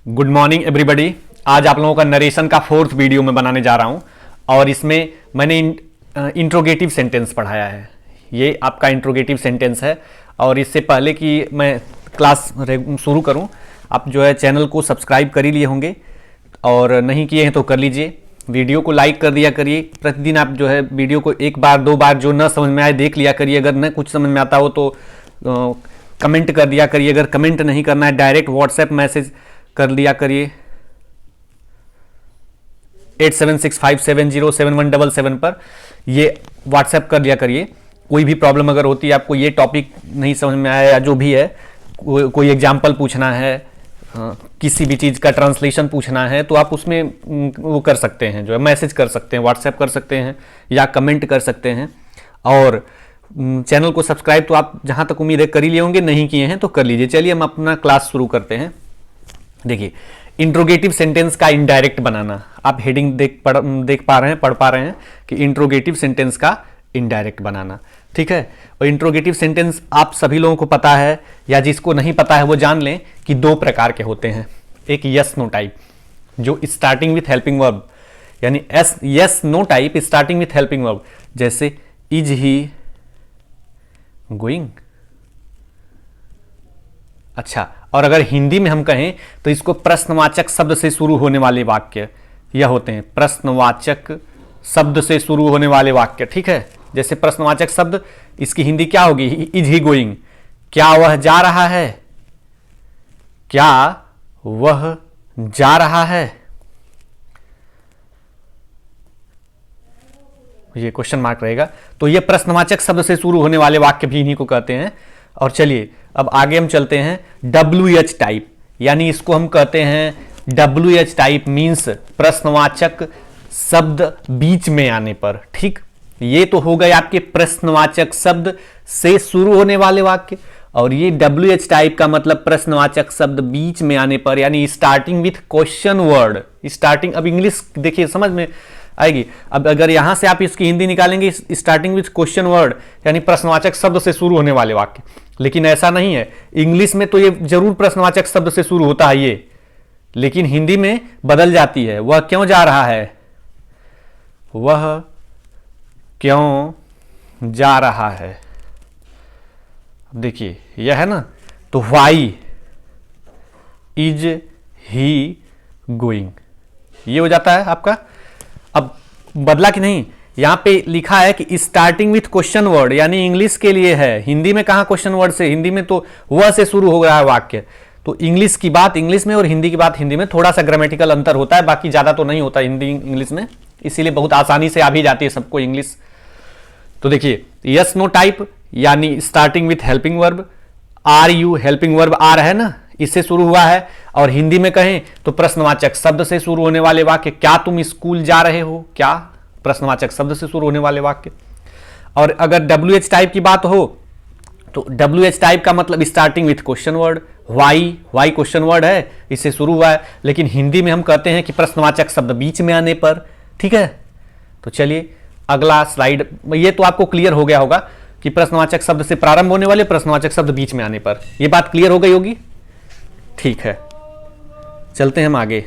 Good morning everybody. आज आप लोगों का नरेशन का 4th वीडियो में बनाने जा रहा हूं और इसमें मैंने इंट्रोगेटिव सेंटेंस पढ़ाया है। ये आपका इंट्रोगेटिव सेंटेंस है और इससे पहले कि मैं क्लास शुरू करूं, आप जो है चैनल को सब्सक्राइब कर ही लिए होंगे और नहीं किए हैं तो कर लीजिए। वीडियो को लाइक कर दिया करिए। प्रतिदिन आप जो है वीडियो को एक बार दो बार जो न समझ में आए देख लिया करिए। अगर न कुछ समझ में आता हो तो कमेंट कर दिया करिए। अगर कमेंट नहीं करना है डायरेक्ट व्हाट्सएप मैसेज कर लिया करिए 8765707177 पर, ये व्हाट्सएप कर लिया करिए। कोई भी प्रॉब्लम अगर होती है आपको, ये टॉपिक नहीं समझ में आया या जो भी है, कोई एग्जाम्पल पूछना है, किसी भी चीज़ का ट्रांसलेशन पूछना है, तो आप उसमें वो कर सकते हैं, जो है मैसेज कर सकते हैं, व्हाट्सएप कर सकते हैं या कमेंट कर सकते हैं। और चैनल को सब्सक्राइब तो आप जहाँ तक उम्मीद है कर ही लिए होंगे, नहीं किए हैं तो कर लीजिए। चलिए हम अपना क्लास शुरू करते हैं। देखिए, इंट्रोगेटिव सेंटेंस का इनडायरेक्ट बनाना। आप हेडिंग देख पा रहे हैं, पढ़ पा रहे हैं कि इंट्रोगेटिव सेंटेंस का इनडायरेक्ट बनाना, ठीक है। और इंट्रोगेटिव सेंटेंस आप सभी लोगों को पता है, या जिसको नहीं पता है वो जान लें कि दो प्रकार के होते हैं। एक यस नो टाइप जो स्टार्टिंग विथ हेल्पिंग वर्ब, यानी yes no type starting with helping verb, जैसे इज ही गोइंग। अच्छा, और अगर हिंदी में हम कहें तो इसको प्रश्नवाचक शब्द से शुरू होने वाले वाक्य यह होते हैं, प्रश्नवाचक शब्द से शुरू होने वाले वाक्य, ठीक है। जैसे प्रश्नवाचक शब्द, इसकी हिंदी क्या होगी? इज ही गोइंग, क्या वह जा रहा है? क्या वह जा रहा है? ये क्वेश्चन मार्क रहेगा। तो ये प्रश्नवाचक शब्द से शुरू होने वाले वाक्य भी इन्हीं को कहते हैं। और चलिए अब आगे हम चलते हैं। WH टाइप, यानी इसको हम कहते हैं WH टाइप मीन्स प्रश्नवाचक शब्द बीच में आने पर, ठीक। ये तो हो गए आपके प्रश्नवाचक शब्द से शुरू होने वाले वाक्य, और ये WH टाइप का मतलब प्रश्नवाचक शब्द बीच में आने पर, यानी starting with question word. Starting, अब इंग्लिश देखिए समझ में आएगी। अब अगर यहां से आप इसकी हिंदी निकालेंगे, स्टार्टिंग विथ क्वेश्चन वर्ड यानी प्रश्नवाचक शब्द से शुरू होने वाले वाक्य, लेकिन ऐसा नहीं है। इंग्लिश में तो ये जरूर प्रश्नवाचक शब्द से शुरू होता है ये, लेकिन हिंदी में बदल जाती है। वह क्यों जा रहा है? वह क्यों जा रहा है? देखिए यह है ना, तो व्हाई इज ही गोइंग, ये हो जाता है आपका। अब बदला कि नहीं? यहां पे लिखा है कि स्टार्टिंग विथ क्वेश्चन वर्ड, यानी इंग्लिश के लिए है। हिंदी में कहां क्वेश्चन वर्ड से? हिंदी में तो वह से शुरू हो रहा है वाक्य। तो इंग्लिश की बात इंग्लिश में और हिंदी की बात हिंदी में, थोड़ा सा ग्रामेटिकल अंतर होता है, बाकी ज्यादा तो नहीं होता हिंदी इंग्लिश में, इसीलिए बहुत आसानी से आ भी जाती है सबको इंग्लिश। तो देखिए, यस नो टाइप यानी starting with helping verb, are you helping verb are है ना, इससे शुरू हुआ है। और हिंदी में कहें तो प्रश्नवाचक शब्द से शुरू होने वाले वाक्य, क्या तुम स्कूल जा रहे हो? क्या, प्रश्नवाचक शब्द से शुरू होने वाले वाक्य। और अगर WH टाइप की बात हो तो WH टाइप का मतलब starting with question word, why question word है, इससे शुरू हुआ है। लेकिन हिंदी में हम कहते हैं कि प्रश्नवाचक शब्द बीच में आने पर, ठीक है। तो चलिए अगला स्लाइड। ये तो आपको क्लियर हो गया होगा कि प्रश्नवाचक शब्द से प्रारंभ होने वाले, प्रश्नवाचक शब्द बीच में आने पर, यह बात क्लियर हो गई होगी, ठीक है। चलते हैं हम आगे।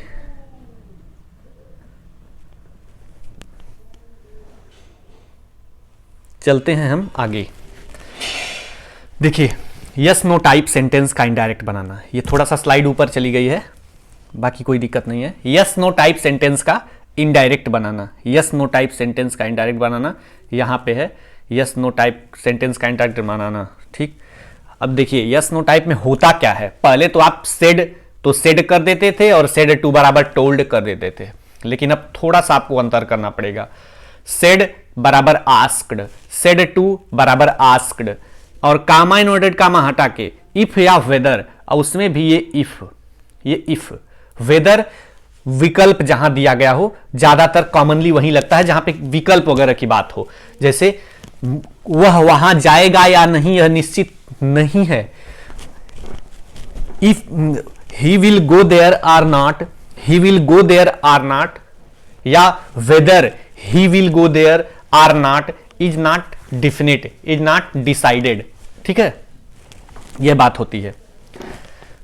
देखिए, यस नो टाइप सेंटेंस का इनडायरेक्ट बनाना। ये थोड़ा सा स्लाइड ऊपर चली गई है, बाकी कोई दिक्कत नहीं है। यस नो टाइप सेंटेंस का इनडायरेक्ट बनाना, यस नो टाइप सेंटेंस का इनडायरेक्ट बनाना यहां पे है। यस नो टाइप सेंटेंस का इनडायरेक्ट बनाना, ठीक। अब देखिए यस नो टाइप में होता क्या है। पहले तो आप सेड कर देते थे और सेड टू बराबर टोल्ड कर देते थे, लेकिन अब थोड़ा सा आपको अंतर करना पड़ेगा। सेड बराबर आस्क्ड, सेड टू बराबर आस्क्ड, और कामा इनवर्टेड कामा हटा के इफ या वेदर, और उसमें भी ये इफ वेदर विकल्प जहां दिया गया हो, ज्यादातर कॉमनली वहीं लगता है जहां पे विकल्प वगैरह की बात हो। जैसे वह वहां जाएगा या नहीं यह निश्चित नहीं है। If he will go there or not, he will go there or not, या whether he will go there or not is not definite, is not decided, ठीक है। यह बात होती है।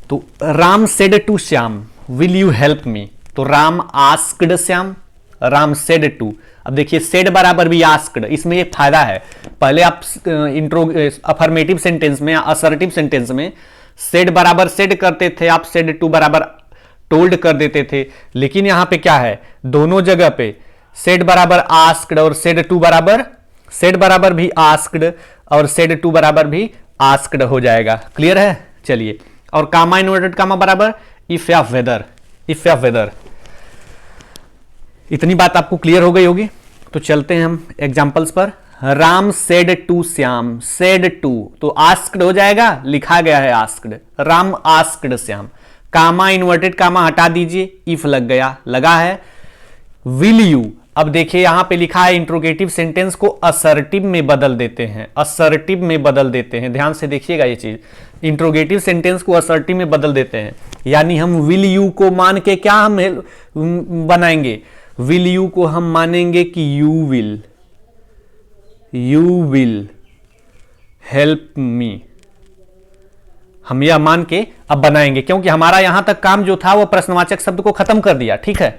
तो Ram said to Shyam, will you help me, तो Ram asked Shyam, Ram said to. अब देखिए सेड बराबर भी आस्क्ड, इसमें ये फायदा है, पहले आप अफर्मेटिव सेंटेंस में, असर्टिव सेंटेंस में सेड बराबर सेड करते थे, आप सेड टू बराबर टोल्ड कर देते थे, लेकिन यहां पे क्या है, दोनों जगह पे सेड बराबर आस्क्ड और सेड टू बराबर, सेड बराबर भी आस्क्ड और सेड टू बराबर भी आस्क्ड हो जाएगा। क्लियर है? चलिए, और कामा इन्वर्टेड कामा बराबर इफ या वेदर, इफ या वेदर। इतनी बात आपको क्लियर हो गई होगी, तो चलते हैं हम एग्जांपल्स पर। Ram said to Shyam, said to तो आस्क्ड हो जाएगा, लिखा गया है asked, Ram asked Shyam. Comma inverted comma हटा दीजिए, इफ लग गया, लगा है। विल यू, अब देखिए यहां पे लिखा है इंट्रोगेटिव सेंटेंस को असर्टिव में बदल देते हैं, असर्टिव में बदल देते हैं, ध्यान से देखिएगा ये चीज, इंट्रोगेटिव सेंटेंस को असर्टिव में बदल देते हैं, यानी हम विल यू को मान के क्या हम बनाएंगे, विल यू को हम मानेंगे कि यू विल हेल्प मी, हम यह मान के अब बनाएंगे, क्योंकि हमारा यहां तक काम जो था वो प्रश्नवाचक शब्द को खत्म कर दिया। ठीक है,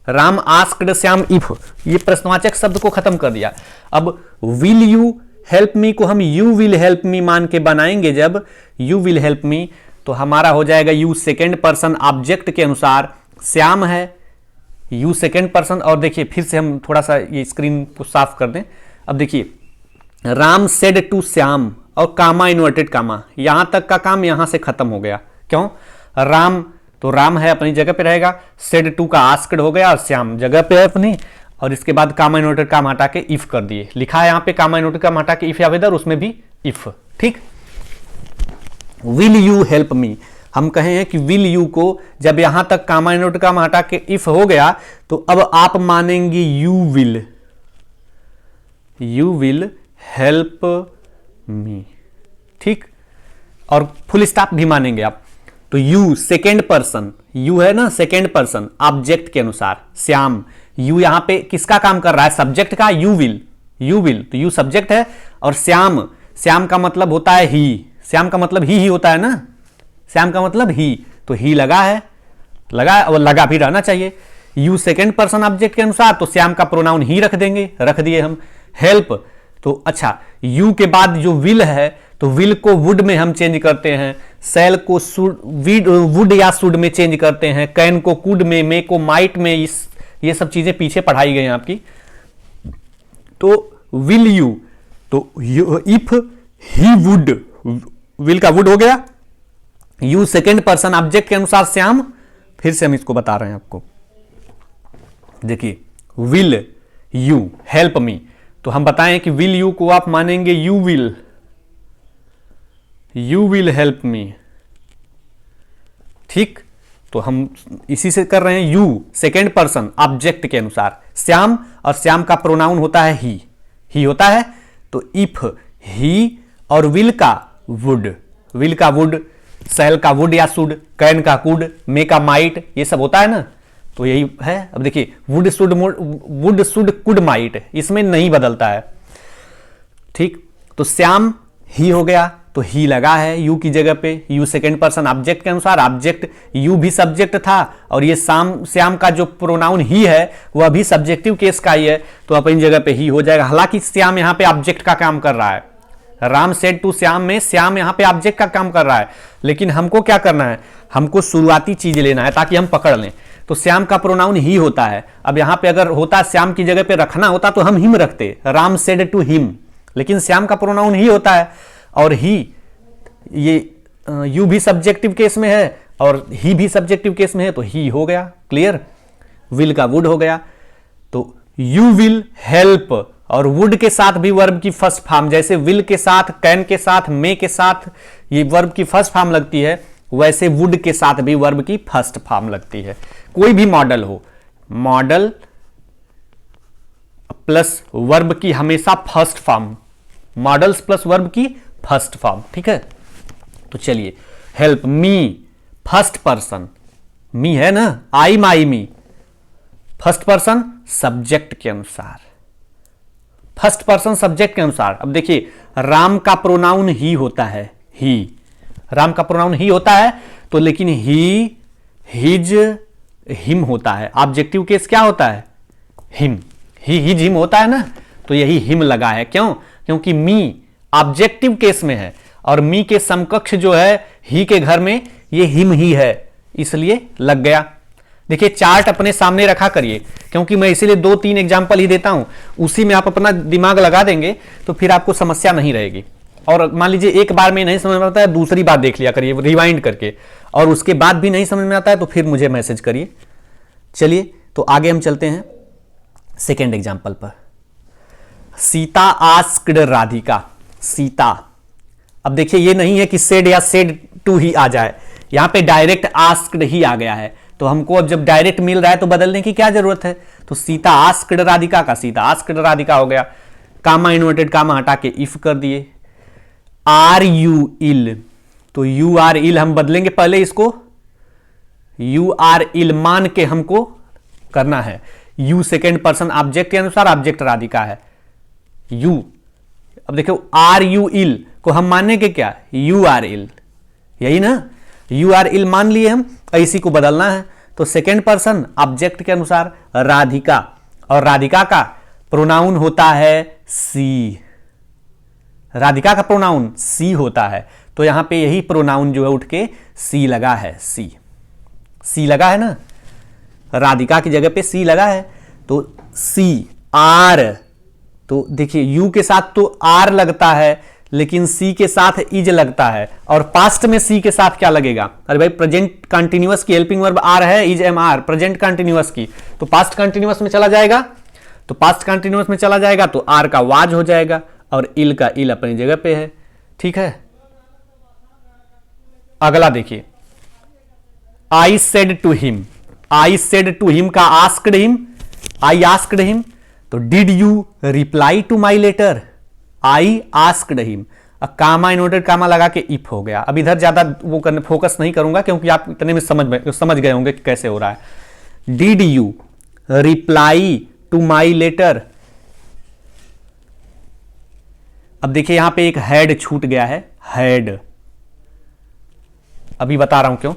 राम आस्क्ड श्याम इफ, ये प्रश्नवाचक शब्द को खत्म कर दिया। अब विल यू हेल्प मी को हम यू विल हेल्प मी मान के बनाएंगे, जब यू विल हेल्प मी तो हमारा हो जाएगा यू सेकेंड पर्सन ऑब्जेक्ट के अनुसार, श्याम है यू सेकेंड पर्सन। और देखिए फिर से हम थोड़ा सा ये स्क्रीन को साफ कर दें। अब देखिए राम सेड टू श्याम और कामा इन्वर्टेड कामा, यहां तक का काम यहां से खत्म हो गया। क्यों? राम तो राम है अपनी जगह पे रहेगा, सेड टू का आस्क्ड हो गया और श्याम जगह पे है अपनी, और इसके बाद कामा इन्वर्टेड कामा हटा के इफ कर दिए, लिखा है यहां पे कामा इन्वर्टेड कामा हटा के इफ या वेदर, उसमें भी इफ। ठीक, विल यू हेल्प मी, हम कहे हैं कि विल यू को जब यहां तक कामा इन्वर्टेड कामा हटा के इफ हो गया तो अब आप मानेंगे यू विल हेल्प मी। ठीक, और फुल स्टॉप भी मानेंगे आप, तो यू सेकेंड पर्सन, यू है ना सेकेंड पर्सन ऑब्जेक्ट के अनुसार, श्याम, यू यहां पे किसका काम कर रहा है, सब्जेक्ट का, यू विल तो यू सब्जेक्ट है, और श्याम का मतलब होता है ही, श्याम का मतलब ही होता है ना, श्याम का मतलब ही, तो ही लगा है, लगा और लगा भी रहना चाहिए। यू सेकेंड पर्सन ऑब्जेक्ट के अनुसार तो श्याम का प्रोनाउन ही रख देंगे, रख दिए हम। हेल्प तो अच्छा, यू के बाद जो विल है तो विल को वुड में हम चेंज करते हैं, सेल को वुड या शुड में चेंज करते हैं, कैन को कुड में, मे को माइट में, ये सब चीजें पीछे पढ़ाई गई हैं आपकी। तो विल यू तो इफ ही वुड, विल का वुड हो गया, यू सेकेंड पर्सन ऑब्जेक्ट के अनुसार श्याम, फिर से हम इसको बता रहे हैं आपको। देखिए विल यू हेल्प मी, तो हम बताएं कि विल यू को आप मानेंगे यू विल हेल्प मी। ठीक, तो हम इसी से कर रहे हैं, यू सेकेंड पर्सन ऑब्जेक्ट के अनुसार, श्याम, और श्याम का प्रोनाउन होता है ही होता है, तो इफ ही और विल का वुड, सेल का वुड या शुड, कैन का कुड, मे का माइट, ये सब होता है ना, तो यही है। अब देखिए वुड शुड कुड माइट, इसमें नहीं बदलता है। ठीक, तो श्याम ही हो गया, तो ही लगा है यू की जगह पे, यू सेकेंड पर्सन ऑब्जेक्ट के अनुसार, ऑब्जेक्ट यू भी सब्जेक्ट था, और ये श्याम का जो प्रोनाउन ही है वह भी सब्जेक्टिव केस का ही है, तो अपनी जगह पे ही हो जाएगा। हालांकि श्याम यहां पे ऑब्जेक्ट का काम कर रहा है, राम सेड टू श्याम में श्याम यहां पे ऑब्जेक्ट का काम कर रहा है, लेकिन हमको क्या करना है, हमको शुरुआती चीज लेना है ताकि हम पकड़ लें। तो श्याम का प्रोनाउन ही होता है, अब यहां पे अगर होता श्याम की जगह पे रखना होता तो हम हिम रखते, राम सेड टू हिम, लेकिन श्याम का प्रोनाउन ही होता है, और ही ये यू भी सब्जेक्टिव केस में है और ही भी सब्जेक्टिव केस में है, तो ही हो गया। क्लियर, विल का वुड हो गया, तो यू विल हेल्प, और वुड के साथ भी वर्ब की फर्स्ट फॉर्म, जैसे विल के साथ, कैन के साथ, मे के साथ ये वर्ब की फर्स्ट फॉर्म लगती है, वैसे वुड के साथ भी वर्ब की फर्स्ट फॉर्म लगती है। कोई भी मॉडल हो, मॉडल प्लस वर्ब की हमेशा first form, models plus verb की फर्स्ट फॉर्म। ठीक है, तो चलिए हेल्प मी फर्स्ट पर्सन, मी है ना, आई माई मी, फर्स्ट पर्सन सब्जेक्ट के अनुसार, फर्स्ट पर्सन सब्जेक्ट के अनुसार। अब देखिए राम का प्रोनाउन ही होता है, ही, राम का प्रोनाउन ही होता है, तो लेकिन ही हिज हिम होता है। ऑब्जेक्टिव केस क्या होता है? हिम। ही हिज हिम होता है ना, तो यही हिम लगा है। क्यों? क्योंकि मी ऑब्जेक्टिव केस में है और मी के समकक्ष जो है ही के घर में ये हिम ही है, इसलिए लग गया। देखिए चार्ट अपने सामने रखा करिए, क्योंकि मैं इसीलिए 2-3 एग्जाम्पल ही देता हूं, उसी में आप अपना दिमाग लगा देंगे तो फिर आपको समस्या नहीं रहेगी। और मान लीजिए एक बार में नहीं समझ में आता है, दूसरी बार देख लिया करिए रिवाइंड करके, और उसके बाद भी नहीं समझ में आता है तो फिर मुझे मैसेज करिए। चलिए तो आगे हम चलते हैं सेकेंड एग्जाम्पल पर। सीता आस्क्ड राधिका। सीता, अब देखिए ये नहीं है कि सेड या सेड टू ही आ जाए, यहां पे डायरेक्ट आस्क्ड ही आ गया है, तो हमको अब जब डायरेक्ट मिल रहा है तो बदलने की क्या जरूरत है। तो सीता आस्क्ड राधिका का सीता आस्क्ड राधिका हो गया। कामा इन्वर्टेड कामा हटा के इफ कर दिए। आर यू इल, तो यू आर इल हम बदलेंगे पहले इसको, यू आर इल मान के हमको करना है। यू सेकेंड पर्सन ऑब्जेक्ट के अनुसार ऑब्जेक्ट राधिका है यू। अब देखो आर यू इल को हम मानने के क्या, यू आर इल, यही ना, यू आर इल मान लिए हम, इसी को बदलना है। तो सेकेंड पर्सन ऑब्जेक्ट के अनुसार राधिका, और राधिका का प्रोनाउन होता है सी। राधिका का प्रोनाउन सी होता है, तो यहां पे यही प्रोनाउन जो है उठ के सी लगा है। सी, सी लगा है ना, राधिका की जगह पे सी लगा है, तो सी। आर, तो देखिए यू के साथ तो आर लगता है, लेकिन सी के साथ इज लगता है, और पास्ट में सी के साथ क्या लगेगा। अरे भाई प्रेजेंट कंटिन्यूअस की हेल्पिंग वर्ब आर है, is am are, present continuous की, तो पास्ट कंटिन्यूअस में चला जाएगा, तो पास्ट कंटिन्यूअस में चला जाएगा तो आर का वाज हो जाएगा, और इल का इल अपनी जगह पे है। ठीक है, अगला देखिए, I said to him. I said to him का asked him, I asked him, तो did you reply to my letter. I asked him, comma inverted comma लगा के इफ हो गया। अब इधर ज्यादा वो करने फोकस नहीं करूंगा, क्योंकि आप इतने में समझ गए होंगे कि कैसे हो रहा है। Did you reply to my letter. अब देखिए यहां पे एक हैड छूट गया है, हैड, अभी बता रहा हूं क्यों,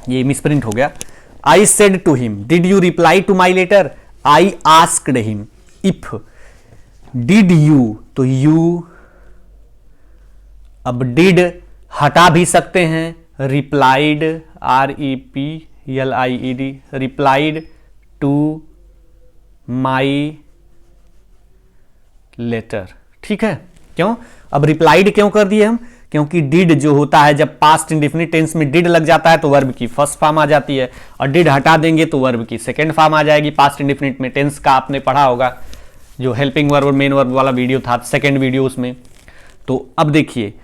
ये मिसप्रिंट हो गया। I said to him, did you reply to my letter, I asked him. If did you, तो यू, अब डिड हटा भी सकते हैं, replied, REPLIED, replied to my letter. ठीक है, क्यों, अब रिप्लाइड क्यों कर दिए हम, क्योंकि डिड जो होता है जब पास्ट इंडेफिनिट टेंस में डिड लग जाता है तो वर्ब की फर्स्ट फॉर्म आ जाती है, और डिड हटा देंगे तो वर्ब की सेकेंड फॉर्म आ जाएगी। पास्ट इंडेफिनिट में टेंस का आपने पढ़ा होगा, जो हेल्पिंग वर्ब और मेन वर्ब वाला वीडियो था, सेकेंड वीडियो उसमें। तो अब देखिए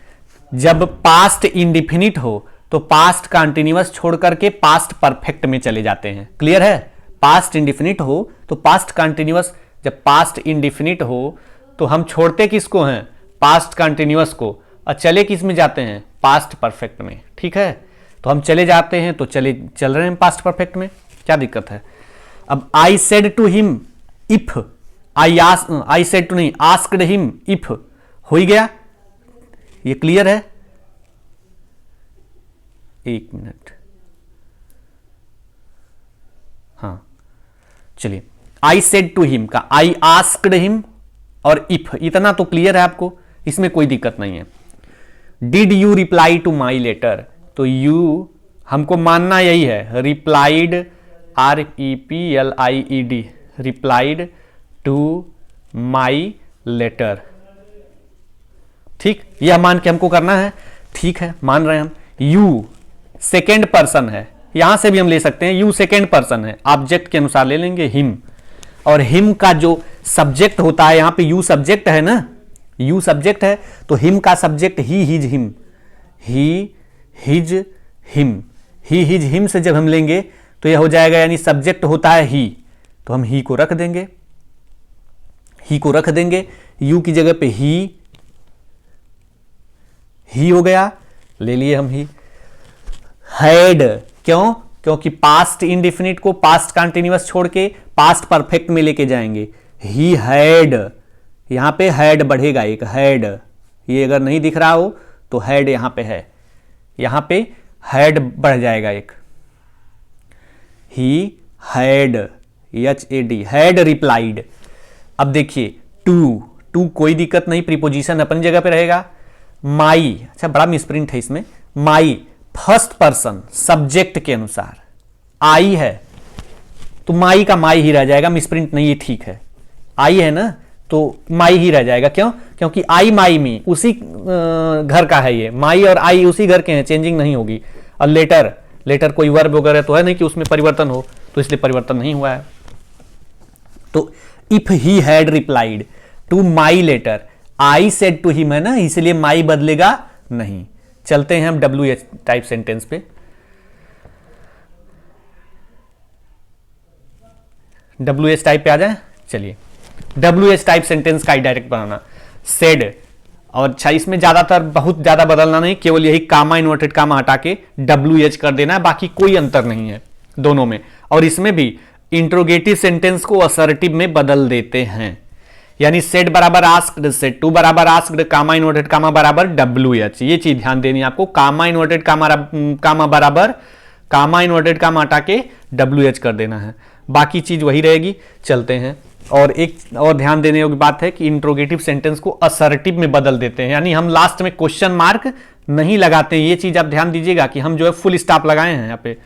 जब पास्ट इंडेफिनिट हो तो पास्ट कंटिन्यूअस छोड़ करके पास्ट परफेक्ट में चले जाते हैं। क्लियर है, पास्ट इंडेफिनिट हो तो पास्ट कंटिन्यूअस, जब पास्ट इंडेफिनिट हो तो हम छोड़ते किसको हैं, पास्ट कंटिन्यूअस को, और चले किस में जाते हैं, पास्ट परफेक्ट में। ठीक है, तो हम चले जाते हैं तो चल रहे हैं पास्ट परफेक्ट में, क्या दिक्कत है। अब I said to him if, I said to नहीं, आस्क्ड हिम इफ, हो ही गया, ये क्लियर है। एक मिनट, हाँ चलिए, आई सेड टू हिम का आई आस्क्ड हिम और इफ, इतना तो क्लियर है आपको, इसमें कोई दिक्कत नहीं है। Did you reply to my letter, तो यू हमको मानना यही है, replied, REPLIED, replied to my letter. ठीक, यह मान के हमको करना है। ठीक है, मान रहे हैं हम। यू सेकेंड पर्सन है, यहां से भी हम ले सकते हैं, यू सेकेंड पर्सन है, ऑब्जेक्ट के अनुसार ले लेंगे हिम, और हिम का जो सब्जेक्ट होता है, यहां पे यू सब्जेक्ट है ना, यू सब्जेक्ट है, तो हिम का सब्जेक्ट ही हिज हिम, ही हिज हिम, ही हिज हिम से जब हम लेंगे तो यह हो जाएगा, यानी सब्जेक्ट होता है ही, तो हम ही को रख देंगे, ही को रख देंगे, यू की जगह पे ही हो गया, ले लिए हम ही। हैड, क्यों, क्योंकि पास्ट इंडेफिनिट को पास्ट कंटिन्यूअस छोड़ के पास्ट परफेक्ट में लेके जाएंगे। ही हैड, यहां पे हैड बढ़ेगा एक, हैड, ये अगर नहीं दिख रहा हो तो हैड यहां पे है, यहां पे हैड बढ़ जाएगा एक। He had, HAD, had replied. अब देखिए टू कोई दिक्कत नहीं, प्रीपोजिशन अपनी जगह पे रहेगा। माई, अच्छा बड़ा मिसप्रिंट है इसमें, माई फर्स्ट पर्सन सब्जेक्ट के अनुसार, आई है तो माई का माई ही रह जाएगा, मिसप्रिंट नहीं, ये ठीक है। आई है ना तो माई ही रह जाएगा, क्यों? क्योंकि आई माई मी उसी घर का है, ये माई और आई उसी घर के हैं, चेंजिंग नहीं होगी। और लेटर कोई वर्ब वगैरह तो है नहीं कि उसमें परिवर्तन हो, तो इसलिए परिवर्तन नहीं हुआ है। तो if he had replied to my letter, I said to him है ना, इसलिए माई बदलेगा नहीं। चलते हैं हम WH टाइप सेंटेंस पे। WH टाइप पे आ जाए, चलिए WH टाइप सेंटेंस का ही डायरेक्ट बनाना। सेड, और अच्छा इसमें ज्यादातर बहुत ज्यादा बदलना नहीं, केवल यही कामा इन्वर्टेड कामा हटा के WH कर देना है, बाकी कोई अंतर नहीं है दोनों में। और इसमें भी इंट्रोगेटिव सेंटेंस को असर्टिव में बदल देते हैं, यानी सेड बराबर आस्क्ड, सेड टू बराबर आस्क्ड, कामा इन्वर्टेड कामा बराबर WH। ये चीज ध्यान देनी है आपको, कामा इन्वर्टेड कामा बराबर कामा इन्वर्टेड कामा हटा के WH कर देना है, बाकी चीज वही रहेगी। चलते हैं, और एक और ध्यान देने योग्य बात है कि इंट्रोगेटिव सेंटेंस को असर्टिव में बदल देते हैं, यानी हम लास्ट में क्वेश्चन मार्क नहीं लगाते हैं। ये चीज आप ध्यान दीजिएगा कि हम जो है फुल स्टॉप लगाए हैं यहाँ पे।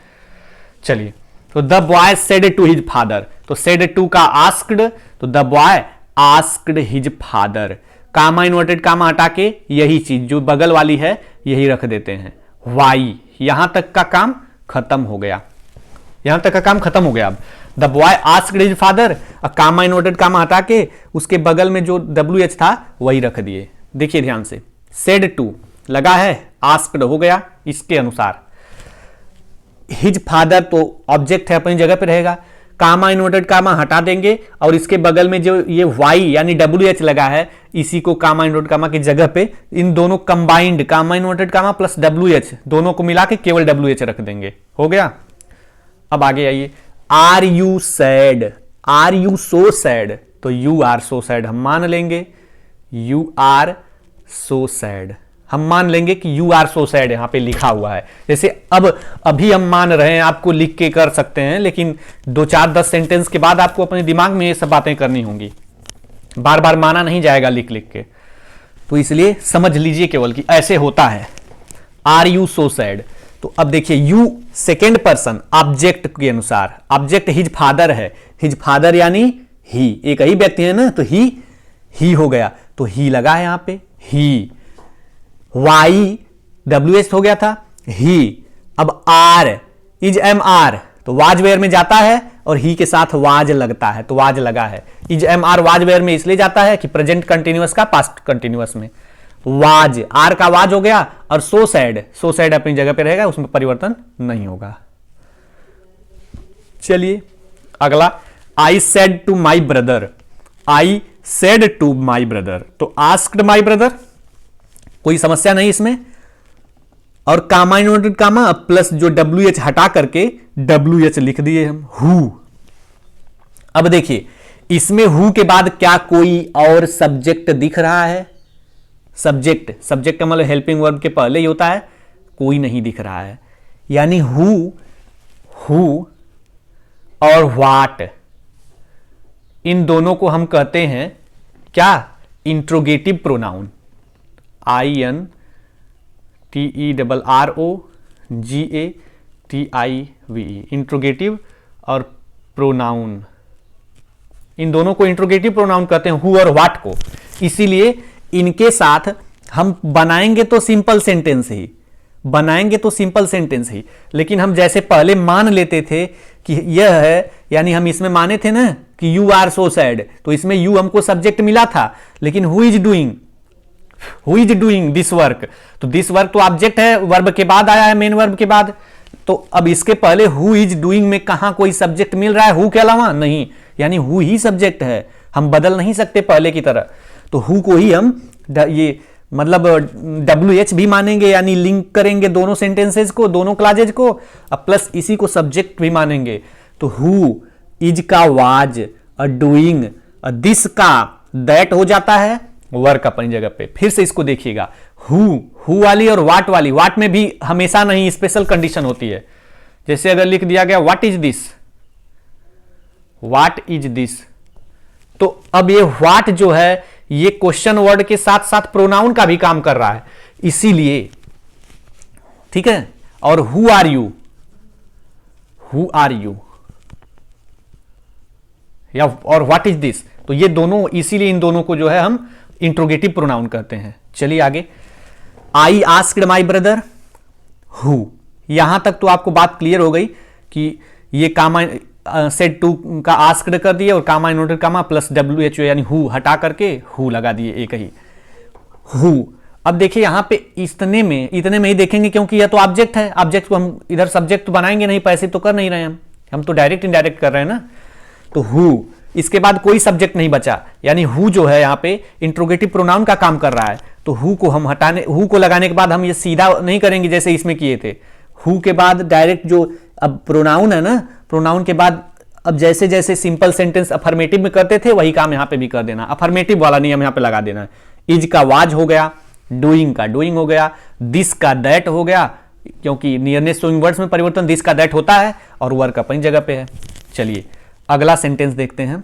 चलिए, तो the boy said to his father, तो सेड टू का आस्क्ड, तो the boy asked his father, comma inverted comma हटा के यही चीज जो बगल वाली है यही रख देते हैं। वाई, यहां तक का काम खत्म हो गया, यहां तक का काम खत्म हो गया। अब the boy asked his father, comma inverted comma हटा के उसके बगल में जो WH था वही रख दिए। देखिए ध्यान से, सेड टू लगा है, आस्क्ड हो गया इसके अनुसार। हिज फादर तो ऑब्जेक्ट है, अपनी जगह पे रहेगा, कामा इन्वर्टेड कामा हटा देंगे और इसके बगल में जो ये वाई यानी WH लगा है, इसी को कामा इन्वर्टेड कामा की जगह पे इन दोनों कंबाइंड कामा इन्वर्टेड कामा प्लस WH दोनों को मिला के केवल WH रख देंगे। हो गया। अब आगे आइए, are you sad, are you so sad, तो यू आर सो सैड हम मान लेंगे, यू आर सो सैड हम मान लेंगे कि यू आर सो सैड यहां पे लिखा हुआ है। जैसे अब अभी हम मान रहे हैं, आपको लिख के कर सकते हैं, लेकिन 2 4 10 सेंटेंस के बाद आपको अपने दिमाग में ये सब बातें करनी होंगी, बार बार माना नहीं जाएगा लिख लिख के। तो इसलिए समझ लीजिए केवल कि ऐसे होता है। आर यू सो सैड, तो अब देखिए यू सेकेंड पर्सन ऑब्जेक्ट के अनुसार, ऑब्जेक्ट हिज फादर है, हिज फादर यानी ही, एक ही व्यक्ति है ना, तो ही हो गया, तो ही लगा है यहां पे, ही। वाई WH हो गया था, ही। अब आर, इज एम आर, तो वाज वेयर में जाता है और ही के साथ वाज लगता है, तो वाज लगा है। Is am are was were में इसलिए जाता है कि प्रेजेंट कंटिन्यूअस का पास्ट कंटिन्यूअस में वाज, आर का वाज हो गया, और सो सैड अपनी जगह पे रहेगा, उसमें परिवर्तन नहीं होगा। चलिए अगला, I said to my brother, I said to my brother, तो आस्क्ड माई ब्रदर, कोई समस्या नहीं इसमें। और कामा इन्वर्टेड कामा प्लस जो WH हटा करके WH लिख दिए हम, हु। अब देखिए इसमें हु के बाद क्या कोई और सब्जेक्ट दिख रहा है? सब्जेक्ट का मतलब हेल्पिंग वर्ब के पहले ही होता है, कोई नहीं दिख रहा है, यानी हु और व्हाट, इन दोनों को हम कहते हैं क्या? इंट्रोगेटिव प्रोनाउन, INTERROGATIVE, इंट्रोगेटिव और प्रोनाउन, इन दोनों को इंट्रोगेटिव प्रोनाउन कहते हैं, हु और व्हाट को। इसीलिए इनके साथ हम बनाएंगे तो सिंपल सेंटेंस ही, लेकिन हम जैसे पहले मान लेते थे कि यह है, यानी हम इसमें माने थे ना कि यू आर सो सैड, तो इसमें यू हमको सब्जेक्ट मिला था, लेकिन who is doing this work, तो दिस वर्क तो ऑब्जेक्ट है, वर्ब के बाद आया है, मेन वर्ब के बाद। तो अब इसके पहले हु इज डूइंग में कहां कोई सब्जेक्ट मिल रहा है हु के अलावा? नहीं, यानी हु ही सब्जेक्ट है, हम बदल नहीं सकते पहले की तरह। तो हु को ही हम ये मतलब WH भी मानेंगे, यानी लिंक करेंगे दोनों सेंटेंसेस को, दोनों क्लॉजेज को, अब प्लस इसी को सब्जेक्ट भी मानेंगे। तो हु, इज का वाज, डूइंग, दिस का दैट हो जाता है, वर्क अपनी जगह पे। फिर से इसको देखिएगा, हु वाली और वाट वाली, वाट में भी हमेशा नहीं, स्पेशल कंडीशन होती है जैसे अगर लिख दिया गया what is this, what is this, तो अब ये व्हाट जो है ये क्वेश्चन वर्ड के साथ साथ प्रोनाउन का भी काम कर रहा है, इसीलिए, ठीक है। और who are you, who are you, या और व्हाट इज दिस, तो ये दोनों, इसीलिए इन दोनों को जो है हम इंट्रोगेटिव प्रोनाउन कहते हैं। चलिए आगे, I asked my brother who, यहां तक तो आपको बात क्लियर हो गई कि ये कामा सेड टू का आस्क्ड कर दिए और comma inverted comma plus WHO यानी हु हटा करके हु लगा दिए एक ही, हु। अब देखिए यहां पे इतने में ही देखेंगे, क्योंकि यह तो ऑब्जेक्ट है, ऑब्जेक्ट को हम इधर सब्जेक्ट तो बनाएंगे नहीं, पैसे तो कर नहीं रहे हैं हम तो डायरेक्ट इनडायरेक्ट कर रहे हैं ना। तो हु, इसके बाद कोई सब्जेक्ट नहीं बचा, यानी हु जो है यहाँ पे इंट्रोगेटिव प्रोनाउन का काम कर रहा है। तो हु को हम हटाने, हु को लगाने के बाद हम ये सीधा नहीं करेंगे जैसे इसमें किए थे, हु के बाद डायरेक्ट जो अब प्रोनाउन है ना, प्रोनाउन के बाद अब जैसे जैसे सिंपल सेंटेंस अफर्मेटिव में करते थे वही काम यहाँ पे भी कर देना, अफर्मेटिव वाला नियम यहाँ पे लगा देना है। इज का वाज हो गया, डूइंग का डूइंग हो गया, दिस का दैट हो गया, क्योंकि नियरनेस टू वर्ड्स में परिवर्तन दिस का दैट होता है और वर्क अपनी जगह पे है। चलिए अगला सेंटेंस देखते हैं।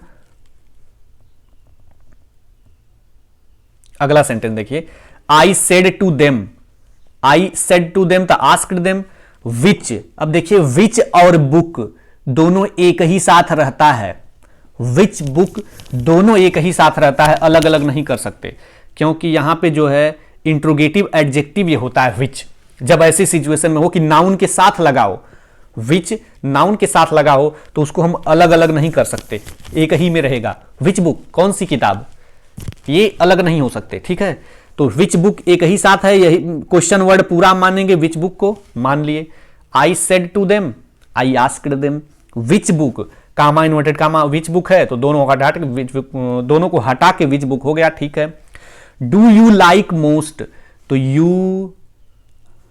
अगला सेंटेंस देखिए, I said to them, I said to them तो आस्क्ड देम, विच, अब देखिए विच और बुक दोनों एक ही साथ रहता है, विच बुक दोनों एक ही साथ रहता है, अलग अलग नहीं कर सकते, क्योंकि यहां पे जो है इंट्रोगेटिव एडजेक्टिव ये होता है विच। जब ऐसी सिचुएशन में हो कि नाउन के साथ लगाओ, विच नाउन के साथ लगाओ तो उसको हम अलग अलग नहीं कर सकते, एक ही में रहेगा। विच बुक, कौन सी किताब, ये अलग नहीं हो सकते, ठीक है। तो विच बुक एक ही साथ है, यही क्वेश्चन वर्ड पूरा मानेंगे, विच बुक को मान लिए। I said to them, I asked them, which book comma inverted comma which book है तो दोनों को हटा के दोनों को हटा के विच बुक हो गया, ठीक है। डू यू लाइक मोस्ट, तो यू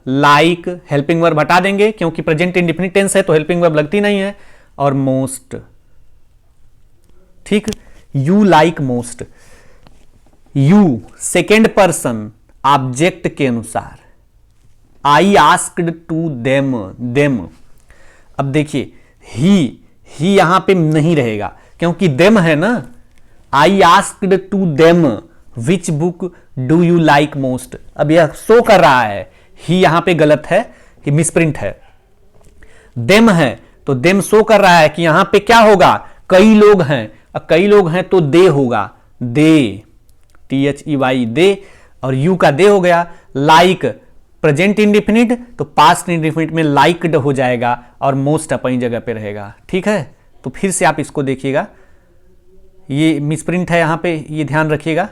लाइक हेल्पिंग वर्ब हटा देंगे क्योंकि प्रेजेंट इंडेफिनिट टेंस है तो हेल्पिंग वर्ब लगती नहीं है, और मोस्ट, ठीक। You like most, you second person object के अनुसार, I asked to them, them, अब देखिए ही यहां पे नहीं रहेगा क्योंकि देम है ना, I asked to them which book do you like most, अब यह शो कर रहा है, ही यहां पे गलत है, कि मिसप्रिंट है। देम है तो देम शो कर रहा है कि यहां पे क्या होगा, कई लोग हैं, अब कई लोग हैं तो दे होगा, दे, THEY दे, और यू का दे हो गया। लाइक प्रेजेंट इंडेफिनिट तो पास्ट इंडेफिनिट में लाइक्ड हो जाएगा और मोस्ट अपनी जगह पे रहेगा, ठीक है। तो फिर से आप इसको देखिएगा, ये मिसप्रिंट है यहां पे, ये ध्यान रखिएगा।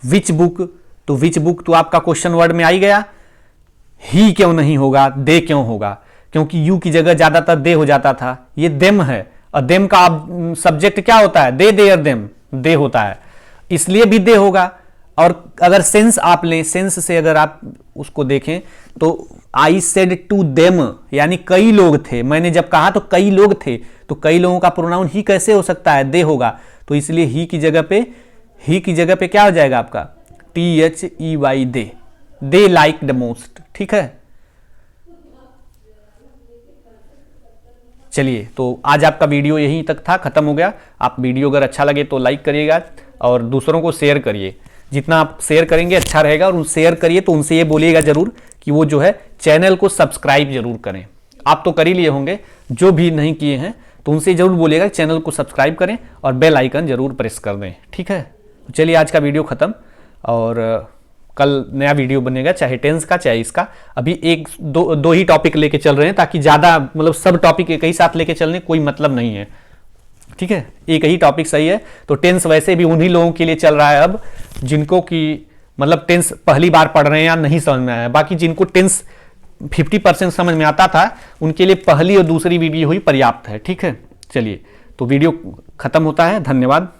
विच बुक, तो विच बुक तो आपका क्वेश्चन वर्ड में आ ही गया, ही क्यों नहीं होगा, दे क्यों होगा, क्योंकि यू की जगह ज्यादातर दे हो जाता था, ये देम है, और देम का सब्जेक्ट क्या होता है, दे, देयर, देम, दे होता है, इसलिए भी दे होगा। और अगर सेंस आप लें, सेंस से अगर आप उसको देखें तो आई सेड टू देम यानी कई लोग थे, मैंने जब कहा तो कई लोग थे, तो कई लोगों का प्रोनाउन ही कैसे हो सकता है, दे होगा, तो इसलिए ही की जगह पे क्या हो जाएगा आपका, THEY they, they like the most, ठीक है। चलिए तो आज आपका वीडियो यहीं तक था, खत्म हो गया। आप वीडियो अगर अच्छा लगे तो लाइक करिएगा और दूसरों को शेयर करिए, जितना आप शेयर करेंगे अच्छा रहेगा, और शेयर करिए तो उनसे ये बोलिएगा जरूर कि वो जो है चैनल को सब्सक्राइब जरूर करें। आप तो कर ही लिए होंगे, जो भी नहीं किए हैं तो उनसे जरूर बोलिएगा चैनल को सब्सक्राइब करें और बेल आइकन जरूर प्रेस कर दें, ठीक है। चलिए आज का वीडियो खत्म, और कल नया वीडियो बनेगा, चाहे टेंस का चाहे इसका। अभी दो ही टॉपिक लेके चल रहे हैं ताकि ज्यादा मतलब सब टॉपिक एक ही साथ लेके चलने कोई मतलब नहीं है, ठीक है, एक ही टॉपिक सही है। तो टेंस वैसे भी उन्हीं लोगों के लिए चल रहा है अब जिनको कि मतलब टेंस पहली बार पढ़ रहे हैं या नहीं समझ में आया, बाकी जिनको टेंस 50% समझ में आता था उनके लिए पहली और दूसरी वीडियो ही पर्याप्त है, ठीक है। चलिए तो वीडियो खत्म होता है, धन्यवाद।